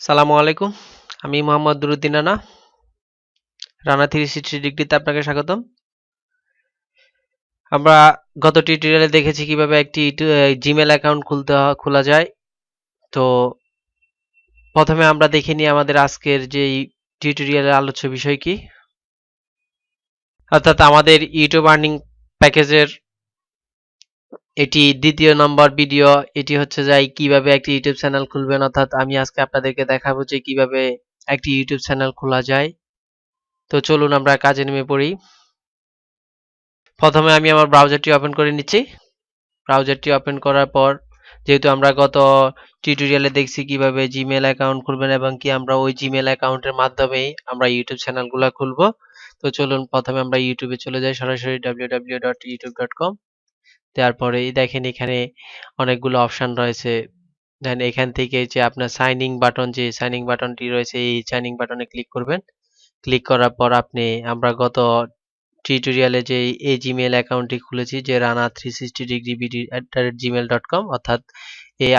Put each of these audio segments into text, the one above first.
সালামু আলাইকুম। আমি মোহাম্মদ দুরুদ্দিন রানা। রানা 360 ডিগ্রিতে আপনাকে স্বাগতম। আমরা গত টিউটোরিয়ালে দেখেছি কিভাবে একটি জিমেল অ্যাকাউন্ট খোলা যায়। তো প্রথমে আমরা দেখে নিই আমাদের আজকের যে টিউটোরিয়ালের আলোচ্য বিষয় কি, অর্থাৎ আমাদের ইউটিউব আর্নিং প্যাকেজের এটি দ্বিতীয় নম্বর ভিডিও। এটি হচ্ছে যাই কিভাবে একটি ইউটিউব চ্যানেল খুলবেন, অর্থাৎ আমি আজকে আপনাদেরকে দেখাবো যে কিভাবে একটি ইউটিউব চ্যানেল খোলা যায়। তো চলুন আমরা কাজে নেমে পড়ি। প্রথমে আমি আমার ব্রাউজারটি ওপেন করে নিচ্ছি। ব্রাউজারটি ওপেন করার পর, যেহেতু আমরা গত টিউটোরিয়ালে দেখছি কিভাবে জিমেল অ্যাকাউন্ট খুলবেন এবং কি আমরা ওই জিমেল অ্যাকাউন্টের মাধ্যমেই আমরা ইউটিউব চ্যানেলগুলো খুলবো। তো চলুন প্রথমে আমরা ইউটিউবে চলে যাই, সরাসরি www.youtube.com। তারপরে দেখেন এখানে অনেকগুলো অপশন রয়েছে। দেন এখান থেকে যে আপনার সাইনিং বাটন, যে সাইনিং বাটনটি রয়েছে এই সাইনিং বাটনে ক্লিক করবেন। ক্লিক করার পর আমরা গত টিউটোরিয়ালে যে এই জিমেল অ্যাকাউন্টটি খুলেছি, যে rana360degree@gmail.com, অর্থাৎ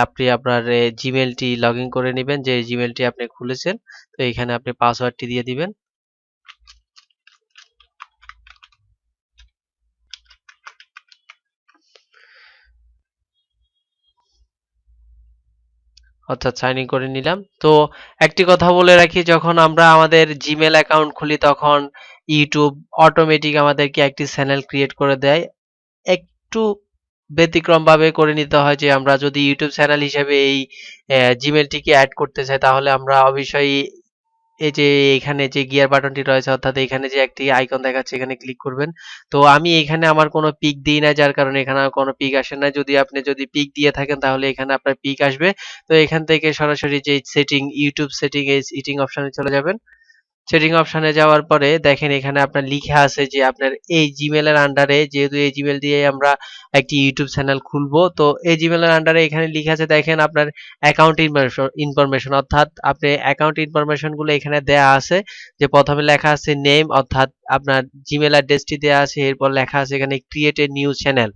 আপনি আপনার জিমেলটি লগ ইন করে নেবেন, যে জিমেলটি আপনি খুলেছেন। তো এখানে আপনি পাসওয়ার্ডটি দিয়ে দিবেন। অর্থাৎ সাইন ইন করে নিলাম। তো একটি কথা বলে রাখি, যখন আমরা আমাদের জিমেল অ্যাকাউন্ট খুলি তখন ইউটিউব অটোমেটিক আমাদেরকে একটি চ্যানেল ক্রিয়েট করে দেয়। একটু ব্যতিক্রম ভাবে করে নিতে হয়, যে আমরা যদি ইউটিউব চ্যানেল হিসেবে এই জিমেলটিকে অ্যাড করতে চাই, তাহলে আমরা অবশ্যই এই যে এখানে যে গিয়ার বাটনটি রয়েছে, অর্থাৎ এখানে যে একটি আইকন দেখাচ্ছে এখানে ক্লিক করবেন। তো আমি এখানে আমার কোনো পিক দিই না, যার কারণে এখানে কোনো পিক আসে না। যদি পিক দিয়ে থাকেন তাহলে এখানে আপনার পিক আসবে। তো এখান থেকে সরাসরি যে ইউটিউব সেটিং, এই সেটিং অপশনে চলে যাবেন। সেটিং অপশনে যাওয়ার পরে দেখেন এখানে আপনার লিখা আছে যে আপনার এই জিমেলের আন্ডারে, যেহেতু এই জিমেল দিয়ে আমরা একটি ইউটিউব চ্যানেল খুলবো, তো এই জিমেলের আন্ডারে এখানে লিখা আছে দেখেন আপনার অ্যাকাউন্ট ইনফরমেশন, অর্থাৎ আপনি অ্যাকাউন্ট ইনফরমেশন গুলো এখানে দেয়া আছে। যে প্রথমে লেখা আছে নেম, অর্থাৎ আপনার জিমেল অ্যাড্রেসটি দেয়া আছে, এরপর লেখা আছে এখানে ক্রিয়েট এ নিউ চ্যানেল।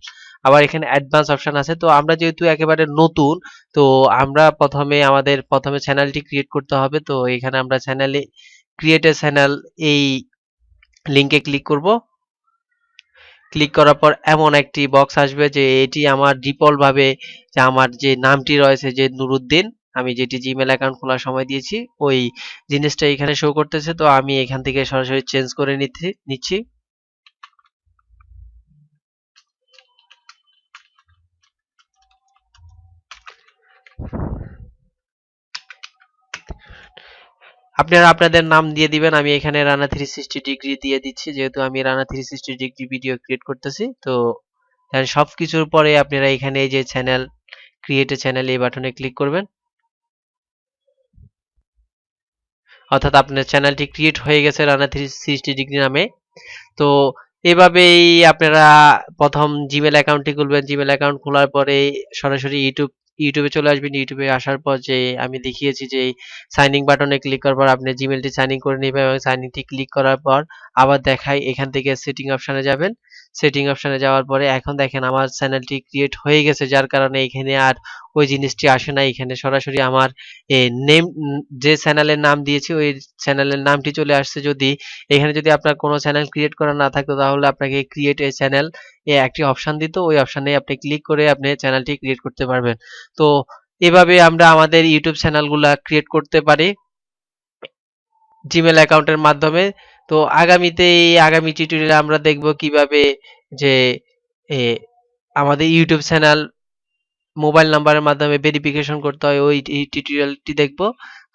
আবার এখানে অ্যাডভান্স অপশন আছে। তো আমরা যেহেতু একেবারে নতুন, তো আমরা প্রথমে চ্যানেলটি ক্রিয়েট করতে হবে। তো এখানে আমরা চ্যানেলে ক্রিয়েট এ চ্যানেল এই লিংকে ক্লিক করব। ক্লিক করার পর এমন একটি বক্স আসবে, যে এটি আমার ডিফল্ট ভাবে যে আমার যে নামটি রয়েছে যে নুরুদ্দিন, আমি যেটি জিমেল অ্যাকাউন্ট খোলার সময় দিয়েছি ওই জিনিসটা এখানে শো করতেছে। তো আমি এখান থেকে সরাসরি চেঞ্জ করে নিচ্ছি। আপনারা আপনাদের নাম দিয়ে দিবেন। আমি এখানে রানা 360 ডিগ্রি দিয়ে দিচ্ছি, যেহেতু আমি রানা 360 ডিগ্রি ভিডিও ক্রিয়েট করতেছি। তো সবকিছুর পরে আপনারা এখানে এই যে চ্যানেল, ক্রিয়েট এ চ্যানেল, এই বাটনে ক্লিক করবেন। অর্থাৎ আপনার চ্যানেলটি ক্রিয়েট হয়ে গেছে রানা 360 ডিগ্রি নামে। তো এভাবেই আপনারা প্রথম জিমেল অ্যাকাউন্টটি খুলবেন। জিমেল অ্যাকাউন্ট খোলার পরে সরাসরি ইউটিউবে চলে আসবেন। ইউটিউবে আসার পর যে আমি দেখিয়েছি যে সাইন ইন বাটনে ক্লিক করার পর আপনি জিমেলটি সাইন ইন করে নেবেন, এবং সাইন ইনটি ক্লিক করার পর আবার দেখায় এখান থেকে সেটিং অপশনে যাবেন। সেটিং অপশনে যাওয়ার পরে এখন দেখেন আমার চ্যানেলটি ক্রিয়েট হয়ে গেছে, যার কারণে এখানে আর ওই জিনিসটি আসে না। এখানে সরাসরি আমার নেম, যে চ্যানেলের নাম দিয়েছি ওই চ্যানেলের নামটি চলে আসছে। এখানে যদি আপনার কোনো চ্যানেল ক্রিয়েট করা না থাকতো, তাহলে আপনাকে ক্রিয়েট এ চ্যানেল একটি অপশন দিত, ওই অপশনে আপনি ক্লিক করে আপনি চ্যানেলটি ক্রিয়েট করতে পারবেন। তো এভাবে আমরা আমাদের ইউটিউব চ্যানেলগুলা ক্রিয়েট করতে পারি জিমেল অ্যাকাউন্টের মাধ্যমে। তো আগামী টিউটোরিয়ালে আমরা দেখব কিভাবে যে এ, আমাদের ইউটিউব চ্যানেল মোবাইল নাম্বারের মাধ্যমে ভেরিফিকেশন করতে হয়, ওই টিউটোরিয়ালটি দেখব।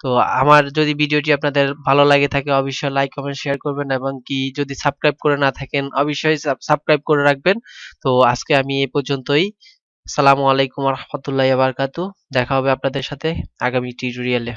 তো আমার যদি ভিডিওটি আপনাদের ভালো লাগে থাকে, অবশ্যই লাইক কমেন্ট শেয়ার করবেন, এবং কি যদি সাবস্ক্রাইব করে না থাকেন অবশ্যই সাবস্ক্রাইব করে রাখবেন। তো আজকে আমি এই পর্যন্তই। আসসালামু আলাইকুম ওয়া রাহমাতুল্লাহি ওয়া বারাকাতুহু। দেখা হবে আপনাদের সাথে আগামী টিউটোরিয়ালে।